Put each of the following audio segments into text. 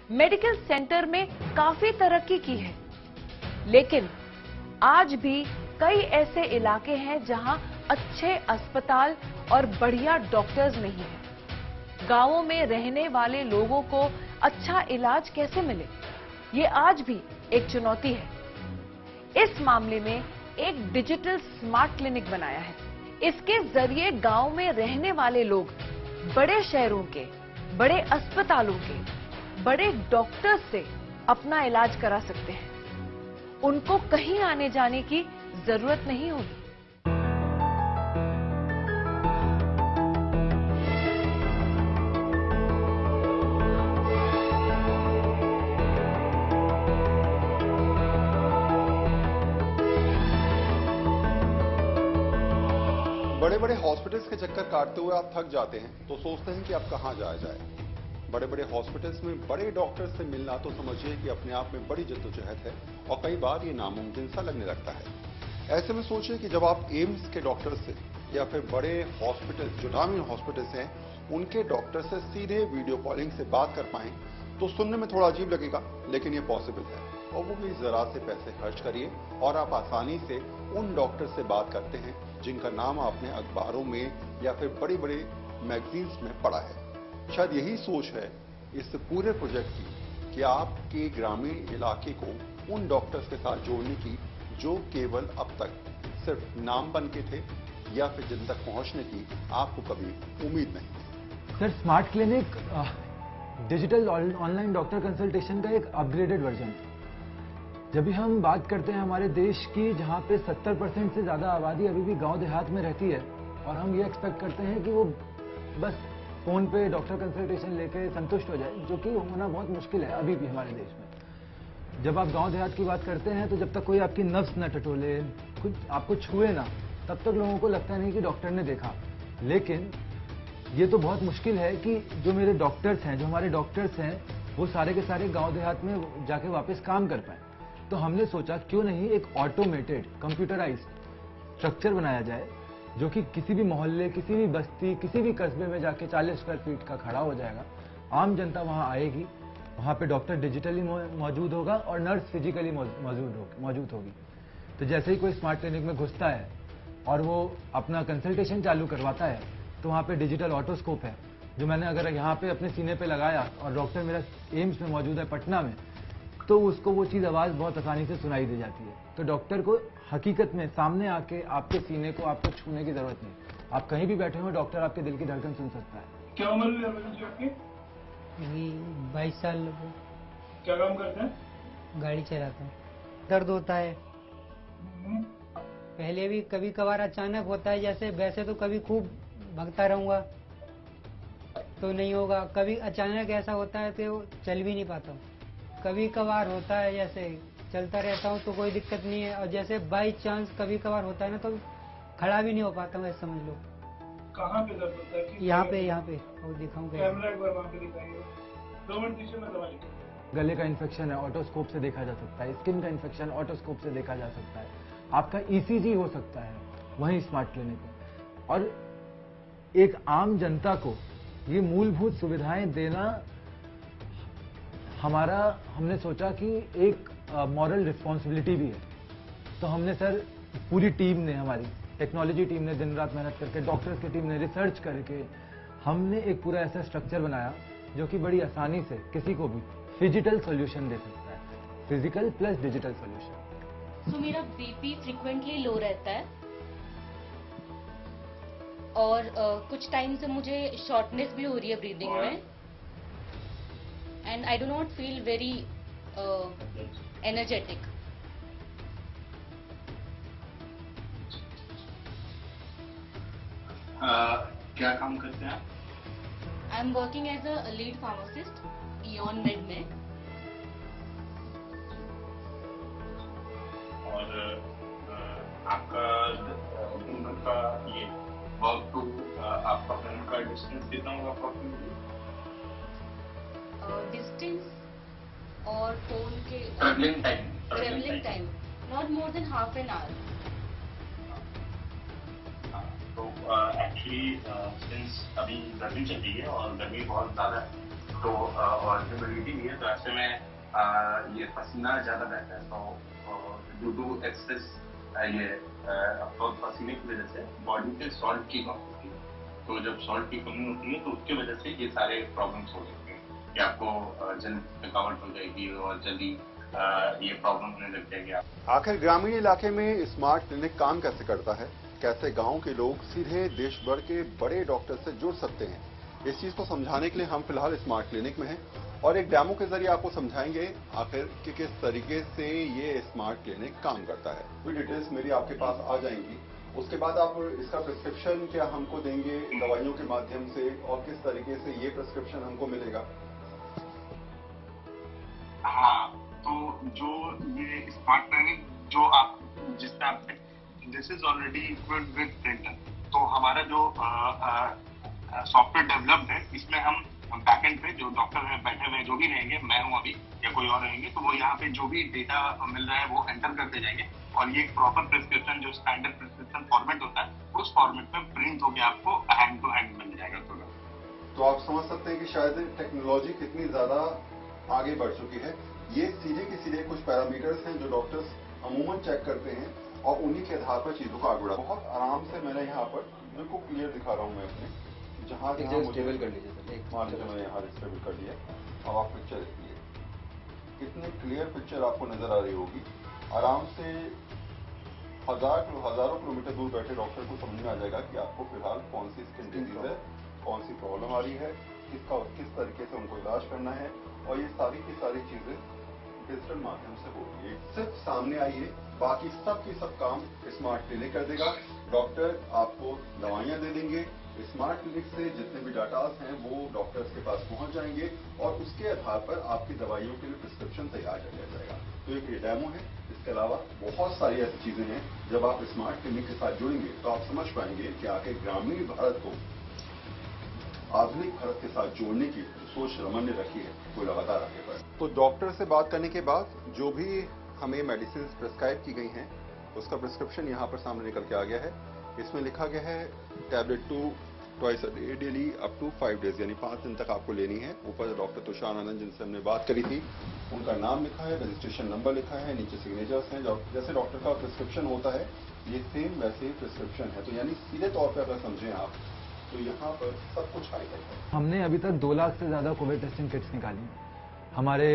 Medical centre में काफी तरक्की की है, लेकिन आज भी कई ऐसे इलाके हैं जहां अच्छे अस्पताल और बढ़िया डॉक्टर्स नहीं हैं। गांवों में रहने वाले लोगों को अच्छा इलाज कैसे मिले, ये आज भी एक चुनौती है। इस मामले में एक डिजिटल स्मार्ट क्लिनिक बनाया है। इसके जरिए गांव में रहने वाले लोग बड़े शहरों के, बड़े अस्पतालों के, बड़े डॉक्टर्स से अपना इलाज करा सकते हैं। उनको कहीं आने जाने की जरूरत नहीं होगी। बड़े बड़े हॉस्पिटल्स के चक्कर काटते हुए आप थक जाते हैं तो सोचते हैं कि अब कहां जाया जाए। बड़े बड़े हॉस्पिटल्स में बड़े डॉक्टर्स से मिलना तो समझिए कि अपने आप में बड़ी जद्दोजहद है और कई बार ये नामुमकिन सा लगने लगता है। ऐसे में सोचिए कि जब आप एम्स के डॉक्टर से या फिर बड़े हॉस्पिटल जो नामी हॉस्पिटल्स हैं उनके डॉक्टर से सीधे वीडियो कॉलिंग से बात कर पाएं तो सुनने में थोड़ा अजीब लगेगा, लेकिन ये पॉसिबल है। और वो भी जरा से पैसे खर्च करिए और आप आसानी से उन डॉक्टर से बात करते हैं जिनका नाम आपने अखबारों में या फिर बड़ी बड़ी मैगजीन्स में पढ़ा है। शायद यही सोच है इस पूरे प्रोजेक्ट की कि आपके ग्रामीण इलाके को उन डॉक्टर्स के साथ जोड़ने की जो केवल अब तक सिर्फ नाम बन के थे या फिर जिन तक पहुंचने की आपको कभी उम्मीद नहीं थी। Sir, smart clinic digital online doctor consultation का एक अपग्रेडेड वर्जन। जब भी हम बात करते हैं हमारे देश की, जहां पे 70% से ज्यादा आबादी अभी भी गांव देहात में रहती है, और हम ये एक्सपेक्ट करते हैं कि वो बस फोन पे डॉक्टर कंसल्टेशन लेके संतुष्ट हो जाए, जो कि होना बहुत मुश्किल है अभी भी हमारे देश में। जब आप गांव देहात की बात करते हैं तो जब तक कोई आपकी नब्ज न टटोले, खुद आपको छुए ना, तब तक लोगों को लगता नहीं कि डॉक्टर ने देखा। लेकिन ये तो बहुत मुश्किल है कि जो मेरे डॉक्टर्स हैं, जो हमारे डॉक्टर्स हैं, वो सारे के सारे गांव देहात में जाके वापस काम कर पाए। तो हमने सोचा क्यों नहीं एक ऑटोमेटेड कंप्यूटराइज्ड स्ट्रक्चर बनाया जाए जो कि किसी भी मोहल्ले, किसी भी बस्ती, किसी भी कस्बे में जाके 40 स्क्वायर फीट का खड़ा हो जाएगा। आम जनता वहां आएगी, वहां पे डॉक्टर डिजिटली मौजूद होगा और नर्स फिजिकली मौजूद होगी। तो जैसे ही कोई स्मार्ट क्लिनिक में घुसता है और वो अपना कंसल्टेशन चालू करवाता है तो वहां पे डिजिटल ऑटोस्कोप है, जो मैंने अगर यहाँ पे अपने सीने पे लगाया और डॉक्टर मेरा एम्स में मौजूद है पटना में, तो उसको वो चीज आवाज बहुत आसानी से सुनाई दे जाती है। तो डॉक्टर को हकीकत में सामने आके आपके सीने को आपको छूने की जरूरत नहीं। आप कहीं भी बैठे हो, डॉक्टर आपके दिल की धड़कन सुन सकता है। क्या उम्र हुई आपकी? 22 साल। क्या काम करते हैं? गाड़ी चलाता हूँ। दर्द होता है पहले भी, कभी कभार अचानक होता है। जैसे वैसे तो कभी खूब भगता रहूंगा तो नहीं होगा, कभी अचानक ऐसा होता है तो चल भी नहीं पाता हूँ। कभी कभार होता है जैसे चलता रहता हूँ तो कोई दिक्कत नहीं है, और जैसे बाई चांस कभी कभार होता है ना तो खड़ा भी नहीं हो पाता हूँ, ऐसा समझ लो। कहाँ पे दर्द होता है? यहाँ पे और दिखाऊंगा। कैमरा एक बार वहाँ पे दिखाइए। 2 मिनट पीछे में दबा लीजिए। गले का इन्फेक्शन है, ऑटोस्कोप से देखा जा सकता है। स्किन का इन्फेक्शन ऑटोस्कोप से देखा जा सकता है। आपका ईसीजी हो सकता है वहीं स्मार्ट क्लिनिक में। और एक आम जनता को ये मूलभूत सुविधाएं देना हमने सोचा कि एक मॉरल रिस्पॉन्सिबिलिटी भी है। तो हमने सर, पूरी टीम ने, हमारी टेक्नोलॉजी टीम ने दिन रात मेहनत करके, डॉक्टर्स की टीम ने रिसर्च करके, हमने एक पूरा ऐसा स्ट्रक्चर बनाया जो कि बड़ी आसानी से किसी को भी डिजिटल सॉल्यूशन दे सकता है। Physical plus digital solution. तो मेरा बीपी फ्रिक्वेंटली लो रहता है और कुछ टाइम से मुझे शॉर्टनेस भी हो रही है ब्रीदिंग में, and I do not feel very energetic. क्या काम करते हैं? I am working as a lead pharmacist Eon Med में। और आपका दिन भर का ये वर्क टू आपका फ्रेंड का डिस्टेंस कितना होगा अप्रॉक्सिमेटली? डिस्टेंस और फोन के travelling time not more than half an hour. तो एक्चुअली सिंस अभी गर्मी चल रही है और गर्मी बहुत ज्यादा है, तो तो और ह्यूमिडिटी भी है, तो ऐसे में ये पसीना ज्यादा बहता है। तो ड्यू टू एक्सेस ये तो पसीने की वजह से बॉडी से सॉल्ट की कमी होती है। तो जब सॉल्ट की कमी होती है तो उसकी वजह से ये सारे प्रॉब्लम्स हो सकते हैं कि आपको जल्दी थकावट हो जाएगी और जल्दी ये प्रॉब्लम होने लग जाएगी। आखिर ग्रामीण इलाके में स्मार्ट क्लिनिक काम कैसे करता है, कैसे गांव के लोग सीधे देश भर के बड़े डॉक्टर से जुड़ सकते हैं, इस चीज को समझाने के लिए हम फिलहाल स्मार्ट क्लिनिक में हैं और एक डेमो के जरिए आपको समझाएंगे आखिर कि किस तरीके से ये स्मार्ट क्लिनिक काम करता है। कोई डिटेल्स मेरी आपके पास आ जाएंगी, उसके बाद आप इसका प्रिस्क्रिप्शन क्या हमको देंगे दवाइयों के माध्यम से और किस तरीके से ये प्रिस्क्रिप्शन हमको मिलेगा। हाँ, तो जो ये स्मार्ट क्लिनिक जो आप जिसमें आपने this is already equipped with printer, तो हमारा जो सॉफ्टवेयर डेवलप्ड है इसमें हम बैकएंड पे जो डॉक्टर है बैठे हुए जो भी रहेंगे, मैं हूं अभी या कोई और रहेंगे, तो वो यहाँ पे जो भी डेटा मिल रहा है वो एंटर करते जाएंगे और ये प्रॉपर प्रिस्क्रिप्शन जो स्टैंडर्ड प्रिस्क्रिप्शन फॉर्मेट होता है उस फॉर्मेट में प्रिंट होकर आपको हैंड टू हैंड मिल जाएगा। तो आप समझ सकते हैं कि शायद टेक्नोलॉजी कितनी ज्यादा आगे बढ़ चुकी है। ये सीधे के सीधे कुछ पैरामीटर्स हैं जो डॉक्टर्स अमूमन चेक करते हैं और उन्हीं के आधार पर चीजों का आगे बढ़ा। बहुत आराम से मैंने यहाँ पर बिल्कुल क्लियर दिखा रहा हूँ मैं अपने जहाँ स्टेबल कर लीजिए सर, मान लीजिए मैंने यहाँ स्टेबल कर लिया। अब आप पिक्चर देखिए, कितनी क्लियर पिक्चर आपको नजर आ रही होगी। आराम से हजारों किलोमीटर दूर बैठे डॉक्टर को समझ में आ जाएगा कि आपको फिलहाल कौन सी स्किन डिजीज है, कौन सी प्रॉब्लम आ रही है, किस तरीके से उनको इलाज करना है, और ये सारी की सारी चीजें डिजिटल माध्यम से हो रही है। सिर्फ सामने आइए, बाकी सब की सब काम स्मार्ट क्लिनिक कर देगा। डॉक्टर आपको दवाइयां दे देंगे, स्मार्ट क्लिनिक से जितने भी डाटास हैं वो डॉक्टर्स के पास पहुंच जाएंगे और उसके आधार पर आपकी दवाइयों के लिए प्रिस्क्रिप्शन तैयार कर लिया जाएगा। तो एक ये डेमो है, इसके अलावा बहुत सारी ऐसी चीजें हैं। जब आप स्मार्ट क्लिनिक के साथ जुड़ेंगे तो आप समझ पाएंगे कि आखिर ग्रामीण भारत को आधुनिक भारत के साथ जोड़ने की सोच रमन ने रखी है, वो लगातार आगे बढ़े। तो डॉक्टर से बात करने के बाद जो भी हमें मेडिसिन प्रिस्क्राइब की गई हैं उसका प्रिस्क्रिप्शन यहाँ पर सामने निकल के आ गया है। इसमें लिखा गया है tablet 2 twice a day daily up to 5 days, यानी 5 दिन तक आपको लेनी है। ऊपर डॉक्टर तुषार आनंद जिनसे हमने बात करी थी उनका नाम लिखा है, रजिस्ट्रेशन नंबर लिखा है, नीचे सिग्नेचर्स हैं। जैसे डॉक्टर का प्रिस्क्रिप्शन होता है ये सेम वैसे ही प्रिस्क्रिप्शन है। तो यानी सीधे तौर पर अगर समझें आप तो यहाँ पर सब कुछ हाईलाइट है। हमने अभी तक 2 लाख से ज्यादा कोविड टेस्टिंग किट्स निकाली। हमारे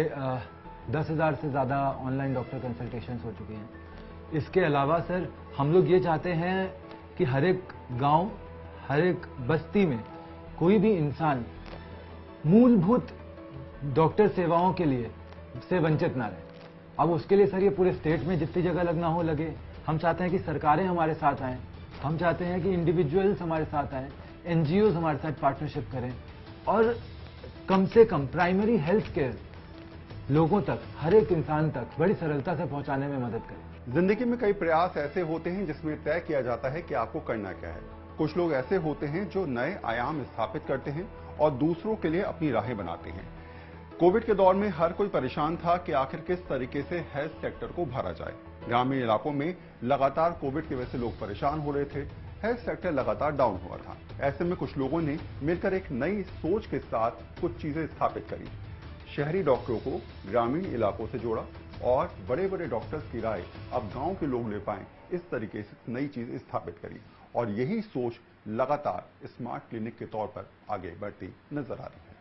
10,000 से ज्यादा ऑनलाइन डॉक्टर कंसल्टेशन हो चुके हैं। इसके अलावा सर हम लोग ये चाहते हैं कि हर एक गांव, हर एक बस्ती में कोई भी इंसान मूलभूत डॉक्टर सेवाओं के लिए से वंचित ना रहे। अब उसके लिए सर ये पूरे स्टेट में जितनी जगह लगना हो लगे। हम चाहते हैं कि सरकारें हमारे साथ आएं, हम चाहते हैं कि इंडिविजुअल्स हमारे साथ आएं, एनजीओज हमारे साथ पार्टनरशिप करें और कम से कम प्राइमरी हेल्थ केयर लोगों तक, हर एक इंसान तक बड़ी सरलता से पहुंचाने में मदद करें। जिंदगी में कई प्रयास ऐसे होते हैं जिसमें तय किया जाता है कि आपको करना क्या है। कुछ लोग ऐसे होते हैं जो नए आयाम स्थापित करते हैं और दूसरों के लिए अपनी राहें बनाते हैं। कोविड के दौर में हर कोई परेशान था कि आखिर किस तरीके से हेल्थ सेक्टर को भरा जाए। ग्रामीण इलाकों में लगातार कोविड की वजह से लोग परेशान हो रहे थे, हेल्थ सेक्टर लगातार डाउन हुआ था। ऐसे में कुछ लोगों ने मिलकर एक नई सोच के साथ कुछ चीजें स्थापित करी। शहरी डॉक्टरों को ग्रामीण इलाकों से जोड़ा और बड़े बड़े डॉक्टर्स की राय अब गांव के लोग ले पाएं, इस तरीके से नई चीज स्थापित करी और यही सोच लगातार स्मार्ट क्लिनिक के तौर पर आगे बढ़ती नजर आ रही है।